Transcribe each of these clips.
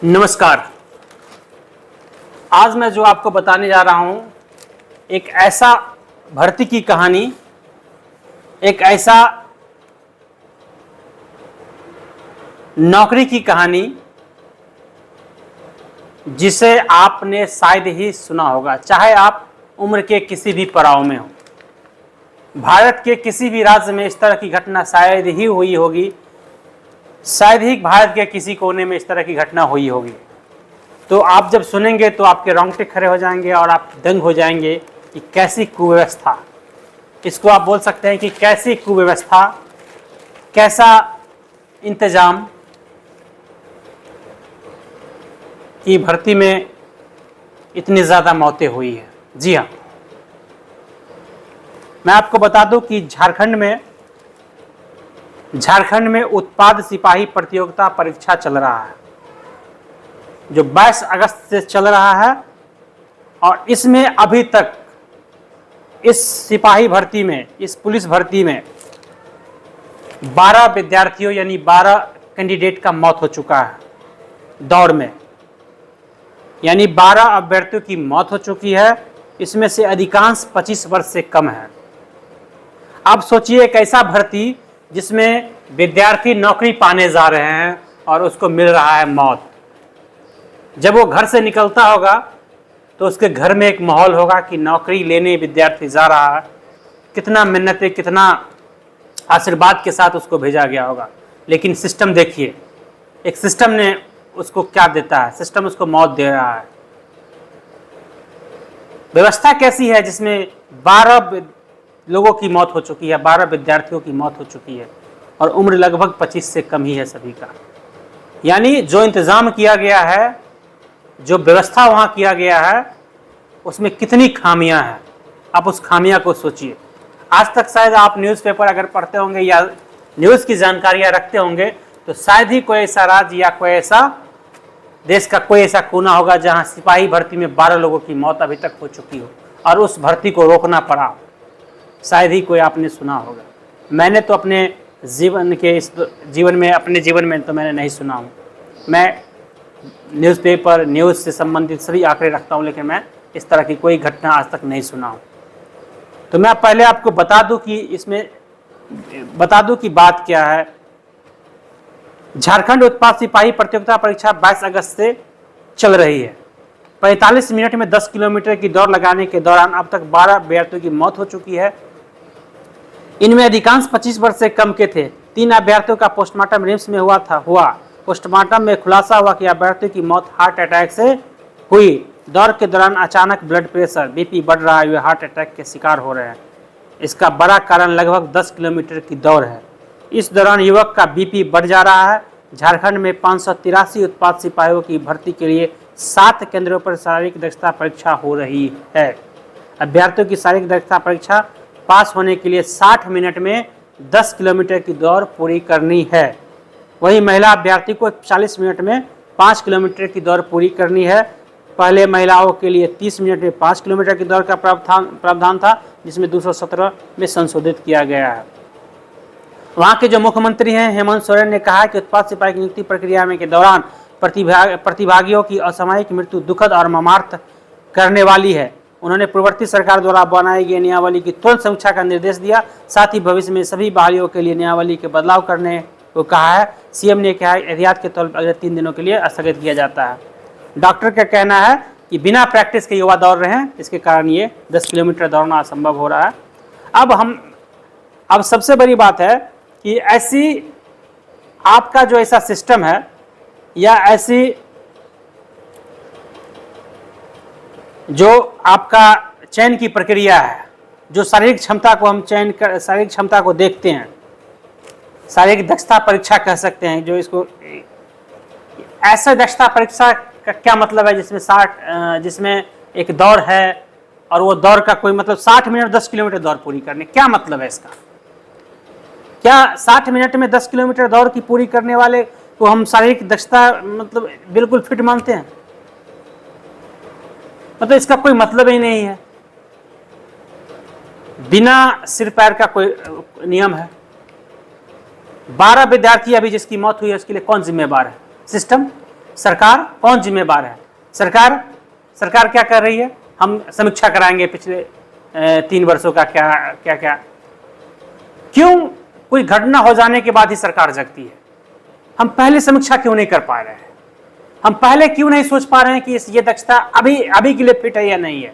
नमस्कार। आज मैं जो आपको बताने जा रहा हूं, एक ऐसा भर्ती की कहानी, एक ऐसा नौकरी की कहानी जिसे आपने शायद ही सुना होगा, चाहे आप उम्र के किसी भी पड़ाव में हो। भारत के किसी भी राज्य में इस तरह की घटना शायद ही हुई होगी, शायद ही भारत के किसी कोने में इस तरह की घटना हुई होगी। तो आप जब सुनेंगे तो आपके रोंगटे खड़े हो जाएंगे और आप दंग हो जाएंगे कि कैसी कुव्यवस्था, इसको आप बोल सकते हैं कि कैसी कुव्यवस्था, कैसा इंतजाम कि भर्ती में इतनी ज़्यादा मौतें हुई है। जी हाँ, मैं आपको बता दूं कि झारखंड में उत्पाद सिपाही प्रतियोगिता परीक्षा चल रहा है, जो 22 अगस्त से चल रहा है। और इसमें अभी तक इस सिपाही भर्ती में, इस पुलिस भर्ती में 12 विद्यार्थियों यानी 12 कैंडिडेट का मौत हो चुका है दौड़ में, यानी 12 अभ्यर्थियों की मौत हो चुकी है। इसमें से अधिकांश 25 वर्ष से कम है। अब सोचिए एक ऐसा भर्ती जिसमें विद्यार्थी नौकरी पाने जा रहे हैं और उसको मिल रहा है मौत। जब वो घर से निकलता होगा तो उसके घर में एक माहौल होगा कि नौकरी लेने विद्यार्थी जा रहा है, कितना मेहनत, कितना आशीर्वाद के साथ उसको भेजा गया होगा। लेकिन सिस्टम देखिए, एक सिस्टम ने उसको क्या देता है, सिस्टम उसको मौत दे रहा है। व्यवस्था कैसी है जिसमें 12 लोगों की मौत हो चुकी है, 12 विद्यार्थियों की मौत हो चुकी है और उम्र लगभग 25 से कम ही है सभी का। यानी जो इंतजाम किया गया है, जो व्यवस्था वहां किया गया है, उसमें कितनी खामियां हैं। आप उस खामियां को सोचिए। आज तक शायद आप न्यूज़पेपर अगर पढ़ते होंगे या न्यूज़ की जानकारियां रखते होंगे तो शायद ही कोई ऐसा राज्य या कोई ऐसा देश का कोई ऐसा कोना होगा जहां सिपाही भर्ती में 12 लोगों की मौत अभी तक हो चुकी हो और उस भर्ती को रोकना पड़ा। शायद ही कोई आपने सुना होगा। मैंने तो अपने अपने जीवन में तो मैंने नहीं सुना हूँ। मैं न्यूज़पेपर, न्यूज़ से संबंधित सभी आंकड़े रखता हूँ, लेकिन मैं इस तरह की कोई घटना आज तक नहीं सुना हूँ। तो मैं पहले आपको बता दूं कि बात क्या है। झारखंड उत्पाद सिपाही प्रतियोगिता परीक्षा 22 अगस्त से चल रही है। 45 मिनट में 10 किलोमीटर की दौड़ लगाने के दौरान अब तक 12 अभ्यर्थियों की मौत हो चुकी है। इनमें अधिकांश 25 वर्ष से कम के थे। 3 अभ्यर्थियों का पोस्टमार्टम रिम्स में हुआ। पोस्टमार्टम में खुलासा हुआ कि अभ्यर्थियों की मौत हार्ट अटैक से हुई। दौड़ के दौरान अचानक ब्लड प्रेशर, बीपी बढ़ रहा है, वे हार्ट अटैक के शिकार हो रहे हैं। इसका बड़ा कारण लगभग 10 किलोमीटर की दौड़ है। इस दौरान युवक का बीपी बढ़ जा रहा है। झारखंड में 583 उत्पाद सिपाहियों की भर्ती के लिए 7 केंद्रों पर शारीरिक दक्षता परीक्षा हो रही है। अभ्यर्थियों की शारीरिक दक्षता परीक्षा पास होने के लिए 60 मिनट में 10 किलोमीटर की दौड़ पूरी करनी है। वहीं महिला अभ्यर्थी को 40 मिनट में 5 किलोमीटर की दौड़ पूरी करनी है। पहले महिलाओं के लिए 30 मिनट में 5 किलोमीटर की दौड़ का प्रावधान था, जिसमें 217 में संशोधित किया गया है। वहां के जो मुख्यमंत्री हैं हेमंत सोरेन ने कहा कि उत्पाद सिपाही की नियुक्ति प्रक्रिया में के दौरान प्रतिभागियों की असामयिक मृत्यु दुखद और मर्माहत करने वाली है। उन्होंने पूर्ववर्ती सरकार द्वारा बनाई गई नियमावली की तुरंत समीक्षा का निर्देश दिया। साथ ही भविष्य में सभी बहालियों के लिए नियमावली के बदलाव करने को कहा है। सीएम ने कहा एहतियात के तौर पर अगले 3 दिनों के लिए स्थगित किया जाता है। डॉक्टर का कहना है कि बिना प्रैक्टिस के युवा दौड़ रहे हैं, इसके कारण ये 10 किलोमीटर दौड़ना असंभव हो रहा है। अब सबसे बड़ी बात है कि ऐसी आपका जो ऐसा सिस्टम है या ऐसी जो आपका चयन की प्रक्रिया है, जो शारीरिक क्षमता को हम शारीरिक क्षमता को देखते हैं, शारीरिक दक्षता परीक्षा कह सकते हैं, जो इसको ऐसा दक्षता परीक्षा का क्या मतलब है जिसमें एक दौड़ है और वो दौड़ का कोई मतलब 60 मिनट 10 किलोमीटर दौड़ पूरी करने, क्या मतलब है इसका? क्या 60 मिनट में 10 किलोमीटर दौड़ की पूरी करने वाले को हम शारीरिक दक्षता मतलब बिल्कुल फिट मानते हैं? मतलब इसका कोई मतलब ही नहीं है। बिना सिर पैर का कोई नियम है। 12 विद्यार्थी अभी जिसकी मौत हुई है उसके लिए कौन जिम्मेवार है? सिस्टम। सरकार कौन जिम्मेवार है? सरकार क्या कर रही है? हम समीक्षा कराएंगे पिछले 3 वर्षों का क्या क्या क्या। क्यों कोई घटना हो जाने के बाद ही सरकार जगती है? हम पहले समीक्षा क्यों नहीं कर पा रहे हैं? हम पहले क्यों नहीं सोच पा रहे हैं कि ये दक्षता अभी के लिए फिट है या नहीं है?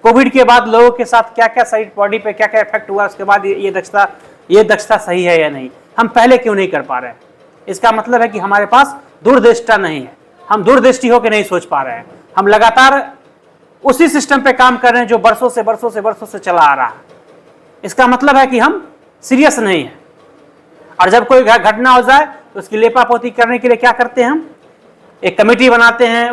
कोविड के बाद लोगों के साथ क्या क्या शरीर बॉडी पे क्या क्या इफेक्ट हुआ, उसके बाद ये दक्षता सही है या नहीं, हम पहले क्यों नहीं कर पा रहे हैं? इसका मतलब है कि हमारे पास दूरदृष्टता नहीं है, हम दूरदृष्टि होकर नहीं सोच पा रहे हैं। हम लगातार उसी सिस्टम पे काम कर रहे हैं जो वर्षों से चला आ रहा है। इसका मतलब है कि हम सीरियस नहीं है। और जब कोई घटना हो जाए तो उसकी लेपापोती करने के लिए क्या करते हैं? हम एक कमेटी बनाते हैं,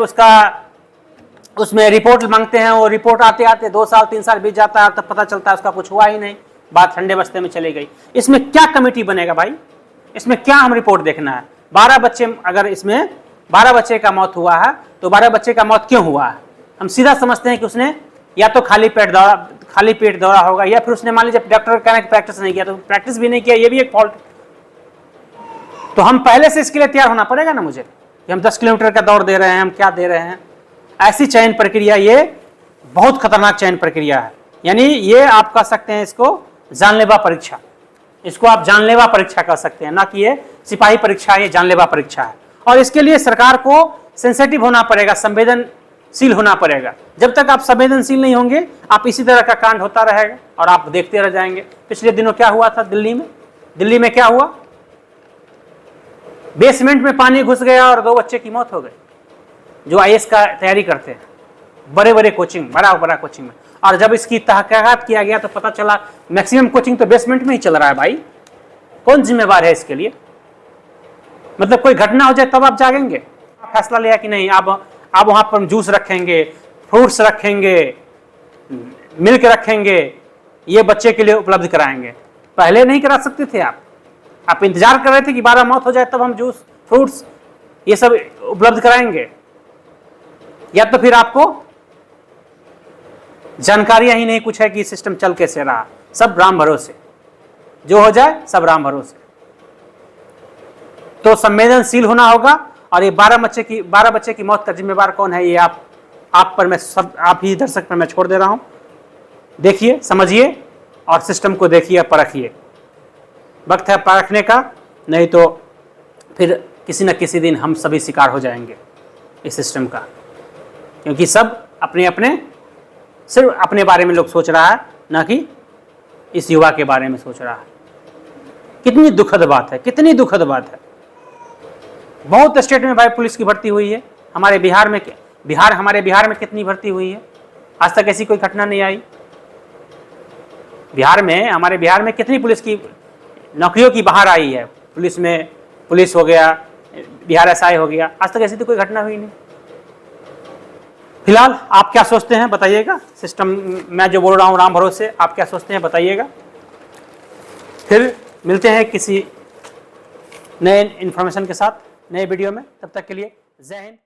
उसमें रिपोर्ट मांगते हैं, वो रिपोर्ट आते आते 2 साल 3 साल बीत जाता है, तब पता चलता है उसका कुछ हुआ ही नहीं, बात ठंडे बस्ते में चली गई। इसमें क्या कमेटी बनेगा भाई? इसमें क्या हम रिपोर्ट देखना है? 12 बच्चे, अगर इसमें 12 बच्चे का मौत हुआ है तो 12 बच्चे का मौत क्यों हुआ है? हम सीधा समझते हैं कि उसने या तो खाली पेट दौरा होगा, या फिर उसने मान लीजिए डॉक्टर कहने की प्रैक्टिस नहीं किया, तो प्रैक्टिस भी नहीं किया, ये भी एक फॉल्ट। तो हम पहले से इसके लिए तैयार होना पड़ेगा ना मुझे, कि हम 10 किलोमीटर का दौड़ दे रहे हैं, हम क्या दे रहे हैं। ऐसी चयन प्रक्रिया, ये बहुत खतरनाक चयन प्रक्रिया है। यानी ये आप कह सकते हैं इसको जानलेवा परीक्षा, इसको आप जानलेवा परीक्षा कह सकते हैं, ना कि ये सिपाही परीक्षा, ये जानलेवा परीक्षा है। और इसके लिए सरकार को सेंसिटिव होना पड़ेगा, संवेदनशील होना पड़ेगा। जब तक आप संवेदनशील नहीं होंगे, आप इसी तरह का कांड होता रहेगा और आप देखते रह जाएंगे। पिछले दिनों क्या हुआ था दिल्ली में क्या हुआ? बेसमेंट में पानी घुस गया और 2 बच्चे की मौत हो गई, जो आईएएस का तैयारी करते हैं, बड़े कोचिंग, बड़ा कोचिंग में। और जब इसकी तहकीकात किया गया तो पता चला मैक्सिमम कोचिंग तो बेसमेंट में ही चल रहा है। भाई कौन जिम्मेवार है इसके लिए? मतलब कोई घटना हो जाए तब आप जागेंगे? फैसला लिया कि नहीं, आप वहां पर जूस रखेंगे, फ्रूट्स रखेंगे, मिल्क रखेंगे, ये बच्चे के लिए उपलब्ध कराएंगे। पहले नहीं करा सकते थे आप इंतजार कर रहे थे कि 12 मौत हो जाए तब हम जूस, फ्रूट्स ये सब उपलब्ध कराएंगे? या तो फिर आपको जानकारियां ही नहीं कुछ है कि सिस्टम चल कैसे रहा, सब राम भरोसे, जो हो जाए सब राम भरोसे। तो संवेदनशील होना होगा। और ये 12 बच्चे की मौत का जिम्मेवार कौन है, ये आप ही दर्शक पर मैं छोड़ दे रहा हूं। देखिए, समझिए और सिस्टम को देखिए, परखिए। वक्त है परखने का, नहीं तो फिर किसी न किसी दिन हम सभी शिकार हो जाएंगे इस सिस्टम का। क्योंकि सब सिर्फ अपने बारे में लोग सोच रहा है, ना कि इस युवा के बारे में सोच रहा है। कितनी दुखद बात है, कितनी दुखद बात है। बहुत स्टेट में भाई पुलिस की भर्ती हुई है, हमारे बिहार में कितनी भर्ती हुई है? आज तक ऐसी कोई घटना नहीं आई। हमारे बिहार में कितनी पुलिस की नौकरियों की बाहर आई है? पुलिस हो गया, बिहार एसआई हो गया, आज तक ऐसी तो कोई घटना हुई नहीं। फिलहाल आप क्या सोचते हैं बताइएगा? सिस्टम मैं जो बोल रहा हूँ राम भरोसे, आप क्या सोचते हैं बताइएगा। फिर मिलते हैं किसी नए इन्फॉर्मेशन के साथ नए वीडियो में, तब तक के लिए जय हिंद।